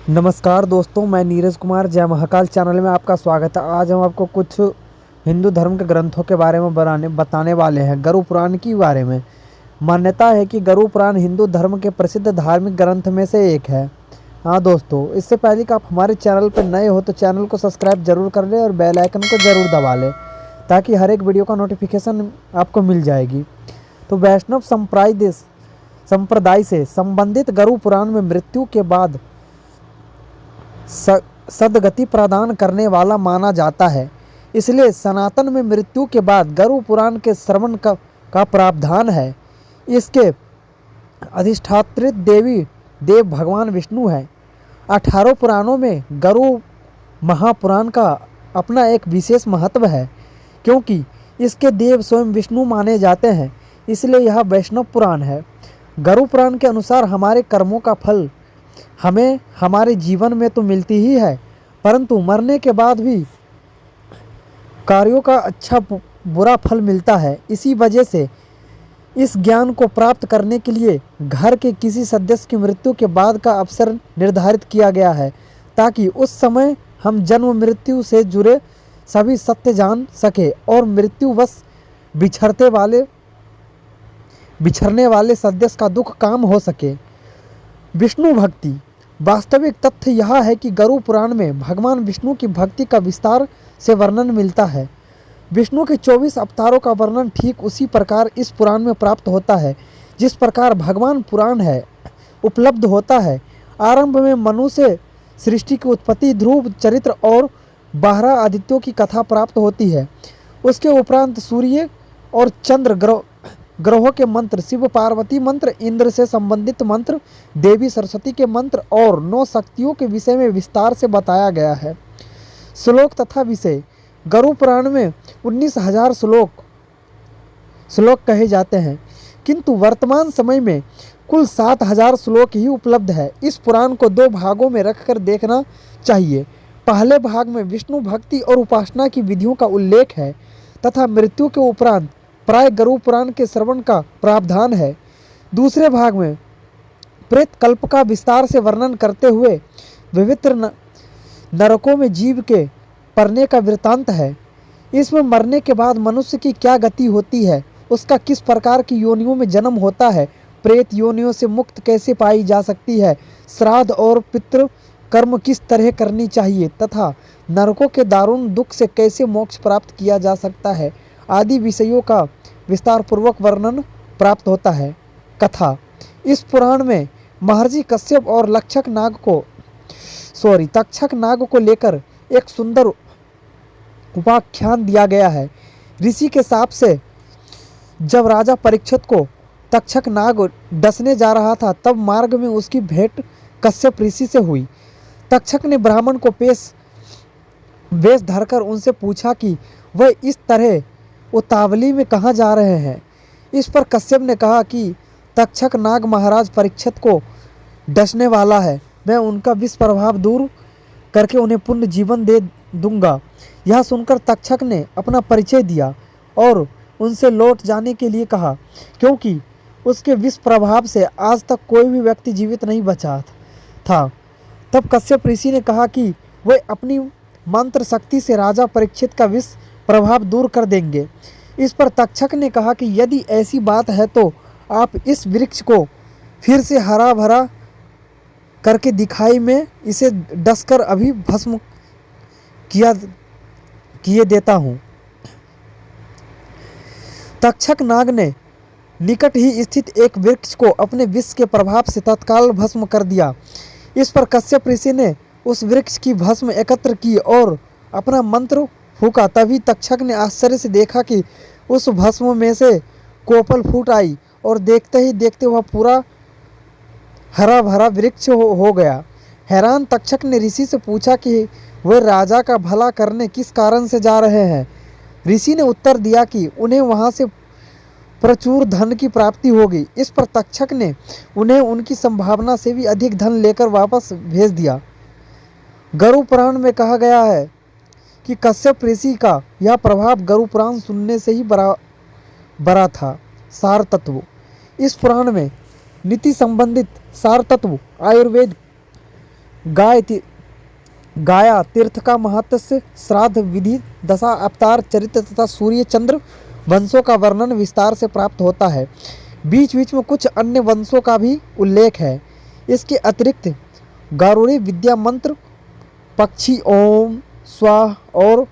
नमस्कार दोस्तों, मैं नीरज कुमार जय महाकाल चैनल में आपका स्वागत है। आज हम आपको कुछ हिंदू धर्म के ग्रंथों के बारे में बताने वाले हैं। गरुड़ पुराण के बारे में मान्यता है कि गरुड़ पुराण हिंदू धर्म के प्रसिद्ध धार्मिक ग्रंथ में से एक है। हाँ दोस्तों, इससे पहले कि आप हमारे चैनल पर नए हो तो चैनल को सब्सक्राइब जरूर कर लें और बेल आइकन को ज़रूर दबा लें ताकि हर एक वीडियो का नोटिफिकेशन आपको मिल जाएगी। तो वैष्णव संप्रदाय से संबंधित गरुड़ पुराण में मृत्यु के बाद सद्गति प्रदान करने वाला माना जाता है। इसलिए सनातन में मृत्यु के बाद गरुड़ पुराण के श्रवण का प्रावधान है। इसके अधिष्ठात्री देव भगवान विष्णु है। 18 पुराणों में गरुड़ महापुराण का अपना एक विशेष महत्व है, क्योंकि इसके देव स्वयं विष्णु माने जाते हैं, इसलिए यह वैष्णव पुराण है। गरुड़ पुराण के अनुसार हमारे कर्मों का फल हमें हमारे जीवन में तो मिलती ही है, परंतु मरने के बाद भी कार्यों का अच्छा बुरा फल मिलता है। इसी वजह से इस ज्ञान को प्राप्त करने के लिए घर के किसी सदस्य की मृत्यु के बाद का अवसर निर्धारित किया गया है, ताकि उस समय हम जन्म मृत्यु से जुड़े सभी सत्य जान सके और मृत्युवश बिछड़ने वाले सदस्य का दुख काम हो सके। विष्णु भक्ति। वास्तविक तथ्य यह है कि गरुड़ पुराण में भगवान विष्णु की भक्ति का विस्तार से वर्णन मिलता है। विष्णु के 24 अवतारों का वर्णन ठीक उसी प्रकार इस पुराण में प्राप्त होता है जिस प्रकार भगवान पुराण है उपलब्ध होता है। आरंभ में मनुष्य सृष्टि की उत्पत्ति, ध्रुव चरित्र और 12 आदित्यों की कथा प्राप्त होती है। उसके उपरांत सूर्य और चंद्र ग्रहों के मंत्र, शिव पार्वती मंत्र, इंद्र से संबंधित मंत्र, देवी सरस्वती के मंत्र और 9 शक्तियों के विषय में विस्तार से बताया गया है। श्लोक तथा विषय। गरुड़ पुराण में 19,000 श्लोक कहे जाते हैं, किंतु वर्तमान समय में कुल 7,000 श्लोक ही उपलब्ध है। इस पुराण को 2 भागों में रखकर देखना चाहिए। पहले भाग में विष्णु भक्ति और उपासना की विधियों का उल्लेख है तथा मृत्यु के उपरांत प्राय गरुड़ पुराण के श्रवण का प्रावधान है। दूसरे भाग में प्रेत कल्प का विस्तार से वर्णन करते हुए विभिन्न नरकों में जीव के पड़ने का वृत्तांत है। इसमें मरने के बाद मनुष्य की क्या गति होती है, उसका किस प्रकार की योनियों में जन्म होता है, प्रेत योनियों से मुक्त कैसे पाई जा सकती है, श्राद्ध और पितृ कर्म किस तरह करनी चाहिए तथा नरकों के दारुण दुख से कैसे मोक्ष प्राप्त किया जा सकता है आदि विषयों का विस्तार पूर्वक वर्णन प्राप्त होता है। कथा। इस पुराण में महर्षि कश्यप और तक्षक नाग को लेकर एक सुंदर उपाख्यान दिया गया है। ऋषि के शाप से जब राजा परीक्षित को तक्षक नाग डसने जा रहा था, तब मार्ग में उसकी भेंट कश्यप ऋषि से हुई। तक्षक ने ब्राह्मण को वेश धरकर उनसे पूछा कि वह इस तरह उतावली में कहाँ जा रहे हैं। इस पर कश्यप ने कहा कि तक्षक नाग महाराज परीक्षित को डसने वाला है, मैं उनका विष प्रभाव दूर करके उन्हें पुण्य जीवन दे दूंगा। यह सुनकर तक्षक ने अपना परिचय दिया और उनसे लौट जाने के लिए कहा, क्योंकि उसके विष प्रभाव से आज तक कोई भी व्यक्ति जीवित नहीं बचा था। तब कश्यप ऋषि ने कहा कि वे अपनी मंत्र शक्ति से राजा परीक्षित का विष प्रभाव दूर कर देंगे। इस पर तक्षक ने कहा कि यदि ऐसी बात है तो आप इस वृक्ष को फिर से हरा भरा करके दिखाई, में इसे डसकर अभी भस्म किए देता हूँ। तक्षक नाग ने निकट ही स्थित एक वृक्ष को अपने विष के प्रभाव से तत्काल भस्म कर दिया। इस पर कश्यप ऋषि ने उस वृक्ष की भस्म एकत्र की और अपना मंत्र फूका। तभी तक्षक ने आश्चर्य से देखा कि उस भस्म में से कोपल फूट आई और देखते ही देखते वह पूरा हरा भरा वृक्ष हो गया। हैरान तक्षक ने ऋषि से पूछा कि वह राजा का भला करने किस कारण से जा रहे हैं। ऋषि ने उत्तर दिया कि उन्हें वहां से प्रचुर धन की प्राप्ति होगी। इस पर तक्षक ने उन्हें उनकी संभावना से भी अधिक धन लेकर वापस भेज दिया। गरुड़ पुराण में कहा गया है कि कश्यप ऋषि का यह प्रभाव गरुड़ पुराण सुनने से ही बड़ा था। सार तत्व। इस पुराण में नीति संबंधित सार तत्व आयुर्वेद गाया तीर्थ का महत्स्य, श्राद्ध विधि, दशा अवतार चरित्र तथा सूर्य चंद्र वंशों का वर्णन विस्तार से प्राप्त होता है। बीच बीच में कुछ अन्य वंशों का भी उल्लेख है। इसके अतिरिक्त गारुड़ी विद्या मंत्र, पक्षी ओम स्वाहा और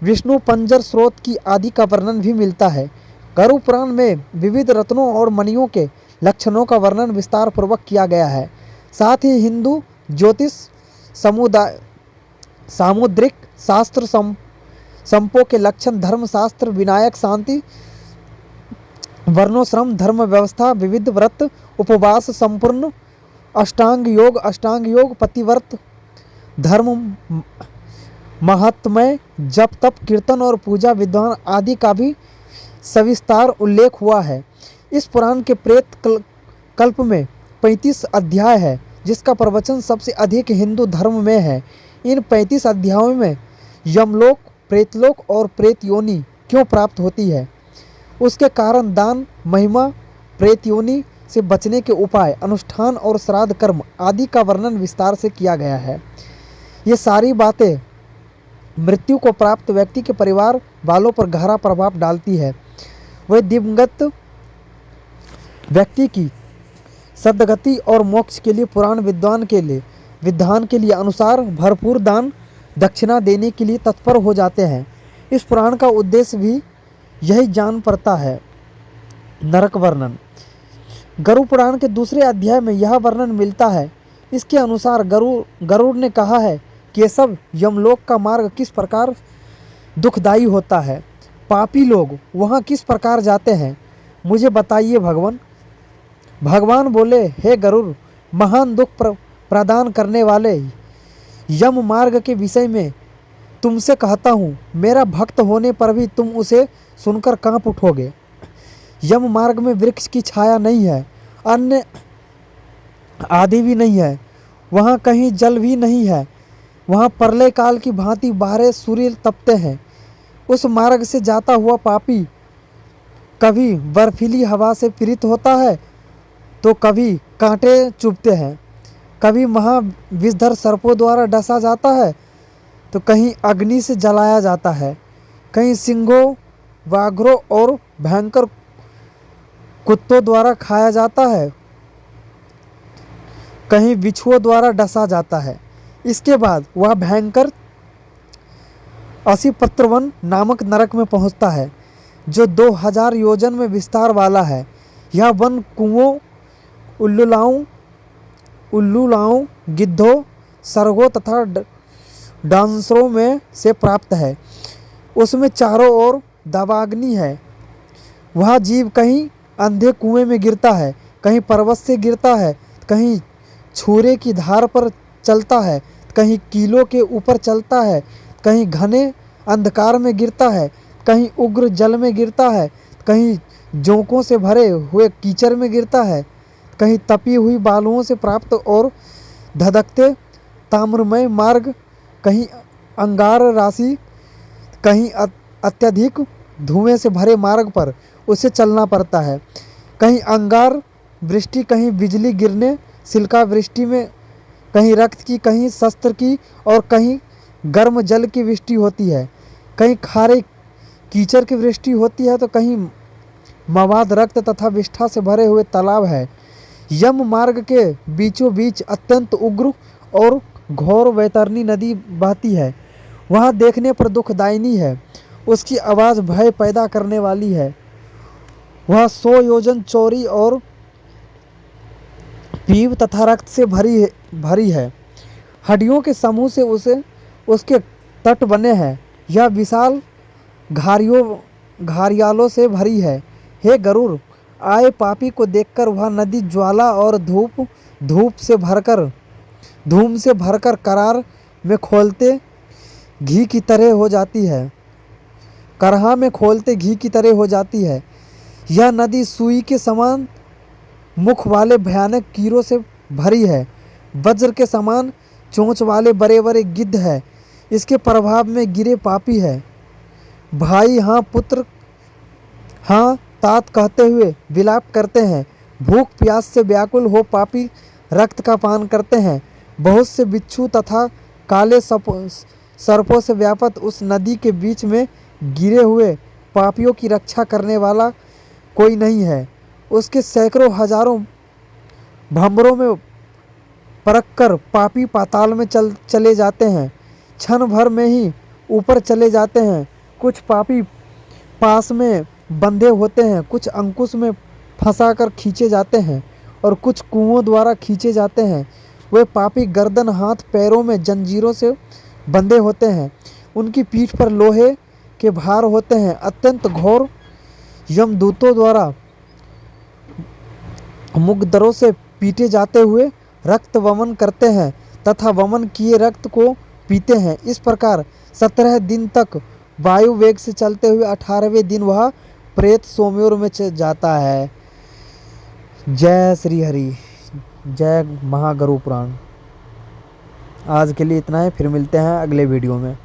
विष्णु पंजर स्रोत की आदि का वर्णन भी मिलता है। गरुड़ पुराण में विविध रत्नों और मणियों के लक्षणों का वर्णन विस्तार पूर्वक किया गया है। साथ ही हिंदू ज्योतिष सामुद्रिक शास्त्र, संपों के लक्षण, धर्मशास्त्र, विनायक शांति, वर्णोश्रम, धर्म व्यवस्था, विविध व्रत, उपवास, संपूर्ण अष्टांग योग, पतिव्रत धर्म, महात्म्य, जप तप, कीर्तन और पूजा विद्वान आदि का भी सविस्तार उल्लेख हुआ है। इस पुराण के प्रेत कल्प में 35 अध्याय है, जिसका प्रवचन सबसे अधिक हिंदू धर्म में है। इन 35 अध्यायों में यमलोक, प्रेतलोक और प्रेत योनि क्यों प्राप्त होती है, उसके कारण, दान, महिमा, प्रेत योनि से बचने के उपाय, अनुष्ठान और श्राद्ध कर्म आदि का वर्णन विस्तार से किया गया है। ये सारी बातें मृत्यु को प्राप्त व्यक्ति के परिवार वालों पर गहरा प्रभाव डालती है। वह दिवंगत व्यक्ति की सद्गति और मोक्ष के लिए पुराण विद्वान के लिए विधान के लिए अनुसार भरपूर दान दक्षिणा देने के लिए तत्पर हो जाते हैं। इस पुराण का उद्देश्य भी यही जान पड़ता है। नरक वर्णन। गरुड़ पुराण के दूसरे अध्याय में यह वर्णन मिलता है। इसके अनुसार गरुड़ ने कहा है कि ये सब यमलोक का मार्ग किस प्रकार दुखदायी होता है, पापी लोग वहाँ किस प्रकार जाते हैं, मुझे बताइए भगवान। भगवान बोले, हे गरुड़, महान दुख प्रदान करने वाले यम मार्ग के विषय में तुमसे कहता हूँ, मेरा भक्त होने पर भी तुम उसे सुनकर कांप उठोगे। यम मार्ग में वृक्ष की छाया नहीं है, अन्न आदि भी नहीं है, वहाँ कहीं जल भी नहीं है, वहाँ प्रलय काल की भांति बाहर सूर्य तपते हैं। उस मार्ग से जाता हुआ पापी कभी बर्फीली हवा से पीड़ित होता है तो कभी कांटे चुभते हैं, कभी महाविषधर सर्पों द्वारा डसा जाता है तो कहीं अग्नि से जलाया जाता है, कहीं सिंहों, व्याघ्रों और भयंकर कुत्तों द्वारा खाया जाता है, कहीं बिच्छुओं द्वारा डसा जाता है। इसके बाद वह भयंकर असिपत्रवन नामक नरक में पहुंचता है, जो 2000 योजन में विस्तार वाला है। यह वन कुओं, उल्लुलाओं, गिद्धों, सर्गों तथा डांसरों में से प्राप्त है। उसमें चारों ओर दावाग्नि है। वह जीव कहीं अंधे कुएं में गिरता है, कहीं पर्वत से गिरता है, कहीं छुरे की धार पर चलता है, कहीं कीलों के ऊपर चलता है, कहीं घने अंधकार में गिरता है, कहीं उग्र जल में गिरता है, कहीं जोंकों से भरे हुए कीचड़ में गिरता है, कहीं तपी हुई बालुओं से प्राप्त और धधकते ताम्रमय मार्ग, कहीं अंगार राशि, कहीं अत्यधिक धुएं से भरे मार्ग पर उसे चलना पड़ता है। कहीं अंगार वृष्टि, कहीं बिजली गिरने, सिल्का वृष्टि में कहीं रक्त की, कहीं शस्त्र की और कहीं गर्म जल की वृष्टि होती है, कहीं खारे कीचड़ की वृष्टि होती है तो कहीं मवाद रक्त तथा विष्ठा से भरे हुए तालाब है। यम मार्ग के बीचों बीच अत्यंत उग्र और घोर वैतरणी नदी बहती है। वह देखने पर दुखदायिनी है, उसकी आवाज़ भय पैदा करने वाली है। वह 100 योजन चौड़ी और पीव तथा रक्त से भरी है। हड्डियों के समूह से उसके तट बने हैं। यह विशाल घारियालों से भरी है। हे गरुड़, आए पापी को देखकर वह नदी ज्वाला और धूम से भरकर करार में खोलते घी की तरह हो जाती है। करहा में खोलते घी की तरह हो जाती है। यह नदी सुई के समान मुख वाले भयानक कीड़ों से भरी है। वज्र के समान चोंच वाले बड़े बड़े गिद्ध है। इसके प्रभाव में गिरे पापी है। भाई हाँ, पुत्र हाँ, तात कहते हुए विलाप करते हैं। भूख प्यास से व्याकुल हो पापी रक्त का पान करते हैं। बहुत से बिच्छू तथा काले सर्पों से व्याप्त उस नदी के बीच में गिरे हुए पापियों की रक्षा करने वाला कोई नहीं है। उसके सैकड़ों हजारों भंवरों में परखकर पापी पाताल में चले जाते हैं, क्षण भर में ही ऊपर चले जाते हैं। कुछ पापी पास में बंधे होते हैं, कुछ अंकुश में फंसाकर खींचे जाते हैं और कुछ कुओं द्वारा खींचे जाते हैं। वे पापी गर्दन, हाथ, पैरों में जंजीरों से बंधे होते हैं। उनकी पीठ पर लोहे के भार होते हैं। अत्यंत घोर यमदूतों द्वारा मुकद्दरों से पीटे जाते हुए रक्त वमन करते हैं तथा वमन किए रक्त को पीते हैं। इस प्रकार 17 दिन तक वायु वेग से चलते हुए 18वें दिन वह प्रेत सोम्योर में जाता है। जय श्री हरि, जय महागरुड़ पुराण। आज के लिए इतना है, फिर मिलते हैं अगले वीडियो में।